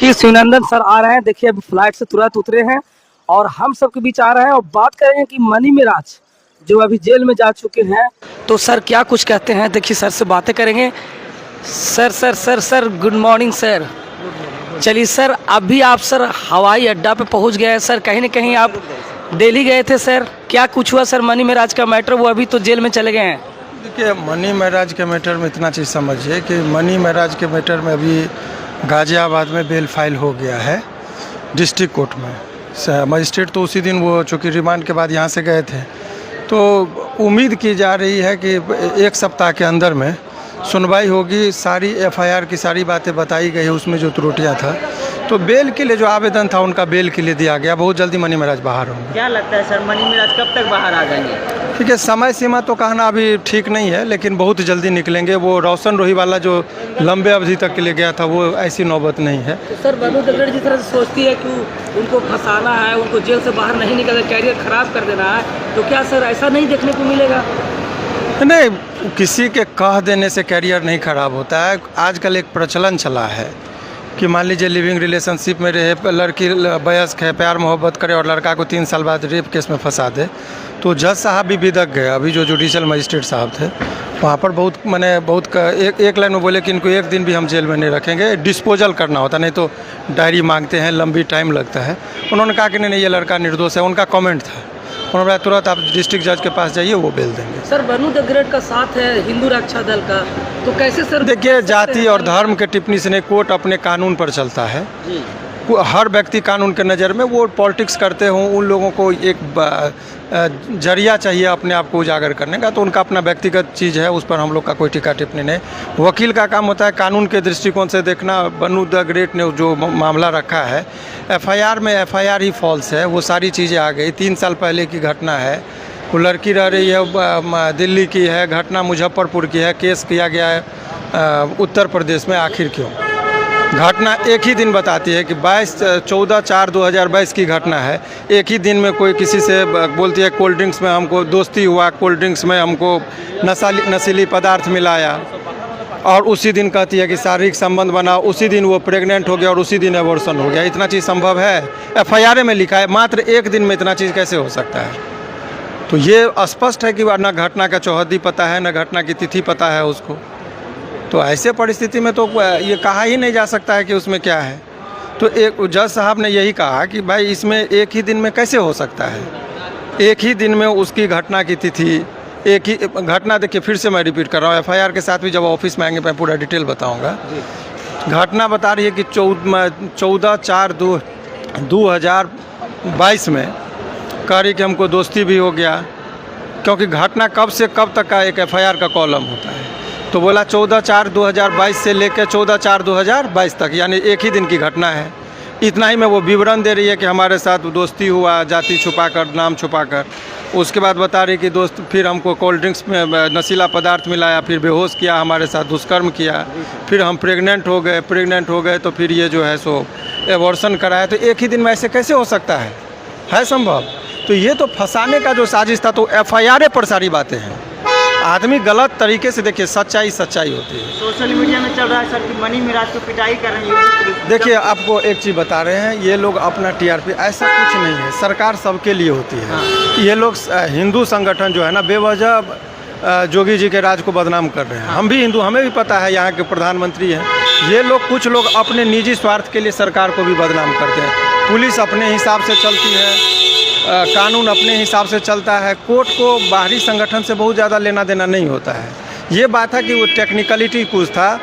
कि शिवनंदन सर आ रहे हैं। देखिए अभी फ्लाइट से तुरंत उतरे हैं और हम सबके बीच आ रहे हैं और बात करेंगे कि मनी मेराज जो अभी जेल में जा चुके हैं, तो सर क्या कुछ कहते हैं। देखिए सर से बातें करेंगे। Sir sir sir sir good morning sir. चलिए सर, अभी आप सर हवाई अड्डा पे पहुंच गए हैं सर। कहीं ना कहीं आप दिल्ली गए थे सर, क्या कुछ हुआ सर मनी मेराज का मैटर? वो अभी तो जेल में चले गए हैं। देखिए, मनी मेराज के मैटर में इतना चीज़ समझिए कि मनी मेराज के मैटर में अभी गाज़ियाबाद में बेल फाइल हो गया है डिस्ट्रिक्ट कोर्ट में। मजिस्ट्रेट तो उसी दिन वो चूँकि रिमांड के बाद यहाँ से गए थे, तो उम्मीद की जा रही है कि एक सप्ताह के अंदर में सुनवाई होगी। सारी एफआईआर की सारी बातें बताई गई है, उसमें जो त्रुटियाँ था। तो बेल के लिए जो आवेदन था उनका बेल के लिए दिया गया। बहुत जल्दी मनी मेराज बाहर होंगे। क्या लगता है सर, मनी मेराज कब तक बाहर आ जाएंगे? ठीक है, समय सीमा तो कहना अभी ठीक नहीं है, लेकिन बहुत जल्दी निकलेंगे। वो रोशन रोही वाला जो लंबे अवधि तक के लिए गया था, वो ऐसी नौबत नहीं है। तो सर बनू दगड़ जिस तरह से सोचती है कि उनको फंसाना है, उनको जेल से बाहर नहीं निकलना, कैरियर खराब कर देना है, तो क्या सर ऐसा नहीं देखने को मिलेगा? नहीं, किसी के कह देने से कैरियर नहीं खराब होता है। आजकल एक प्रचलन चला है कि मान लीजिए लिविंग रिलेशनशिप में रहे, लड़की वयस्क है, प्यार मोहब्बत करे और लड़का को 3 साल बाद रेप केस में फंसा दे। तो जज साहब भी बिदक गए। अभी जो जुडिशल मजिस्ट्रेट साहब थे वहाँ पर बहुत एक लाइन में बोले कि इनको एक दिन भी हम जेल में नहीं रखेंगे, डिस्पोजल करना होता, नहीं तो डायरी मांगते हैं, लंबी टाइम लगता है। उन्होंने कहा कि नहीं, ये लड़का निर्दोष है। उनका कमेंट था। उन्होंने बोला तुरंत आप डिस्ट्रिक्ट जज के पास जाइए, वो बेल देंगे। सर बनू दगड़ का साथ है हिंदू रक्षा दल का, तो कैसे सर? देखिए, जाति और धर्म के टिप्पणी से नहीं, कोर्ट अपने कानून पर चलता है। हर व्यक्ति कानून के नज़र में, वो पॉलिटिक्स करते हों, उन लोगों को एक जरिया चाहिए अपने आप को उजागर करने का। तो उनका अपना व्यक्तिगत चीज़ है, उस पर हम लोग का कोई टीका टिप्पणी नहीं। वकील का काम होता है कानून के दृष्टिकोण से देखना। बनू द ग्रेट ने जो मामला रखा है, एफआईआर में एफआईआर ही फॉल्स है। वो सारी चीज़ें आ गई। 3 साल पहले की घटना है। वो लड़की रह रही है, दिल्ली की है, घटना मुजफ्फरपुर की है, केस किया गया है उत्तर प्रदेश में। आखिर क्यों? घटना एक ही दिन बताती है कि 14/4/2022 की घटना है। एक ही दिन में कोई किसी से बोलती है कोल्ड ड्रिंक्स में हमको दोस्ती हुआ, कोल्ड ड्रिंक्स में हमको नशीली पदार्थ मिलाया, और उसी दिन कहती है कि शारीरिक संबंध बना, उसी दिन वो प्रेग्नेंट हो गया और उसी दिन एबॉर्शन हो गया। इतना चीज़ संभव है? एफआईआर में लिखा है। मात्र एक दिन में इतना चीज़ कैसे हो सकता है? तो ये स्पष्ट है कि न घटना का चौहद्दी पता है, न घटना की तिथि पता है उसको। तो ऐसे परिस्थिति में तो ये कहा ही नहीं जा सकता है कि उसमें क्या है। तो एक जज साहब ने यही कहा कि भाई इसमें एक ही दिन में कैसे हो सकता है? एक ही दिन में उसकी घटना की तिथि, एक ही घटना। देखिए, फिर से मैं रिपीट कर रहा हूँ, एफआईआर के साथ भी जब ऑफिस में आएंगे मैं पूरा डिटेल बताऊँगा। घटना बता रही है कि 14/4/2022 में कह रही कि हमको दोस्ती भी हो गया, क्योंकि घटना कब से कब तक का एक एफआईआर का कॉलम होता है। तो बोला 14/4/2022 से लेकर 14/4/2022 तक, यानी एक ही दिन की घटना है। इतना ही में वो विवरण दे रही है कि हमारे साथ दोस्ती हुआ, जाति छुपाकर, नाम छुपाकर। उसके बाद बता रही कि दोस्त फिर हमको कोल्ड ड्रिंक्स में नशीला पदार्थ मिलाया, फिर बेहोश किया, हमारे साथ दुष्कर्म किया, फिर हम प्रेग्नेंट हो गए तो फिर ये जो है सो एबॉर्शन कराया। तो एक ही दिन में ऐसे कैसे हो सकता है संभव? तो ये तो फंसाने का जो साजिश था। तो एफआईआर पर सारी बातें हैं। आदमी गलत तरीके से, देखिए सच्चाई होती है। सोशल मीडिया में चल रहा है सर कि मनी मेराज को पिटाई कर रही है। देखिए, आपको एक चीज़ बता रहे हैं, ये लोग अपना टीआरपी, ऐसा कुछ नहीं है। सरकार सबके लिए होती है। ये लोग हिंदू संगठन जो है ना, बेवजह जोगी जी के राज को बदनाम कर रहे हैं। हम भी हिंदू, हमें भी पता है यहाँ के प्रधानमंत्री हैं। ये लोग, कुछ लोग अपने निजी स्वार्थ के लिए सरकार को भी बदनाम करते हैं। पुलिस अपने हिसाब से चलती है, कानून अपने हिसाब से चलता है। कोर्ट को बाहरी संगठन से बहुत ज़्यादा लेना देना नहीं होता है। ये बात है कि वो टेक्निकलिटी कुछ था।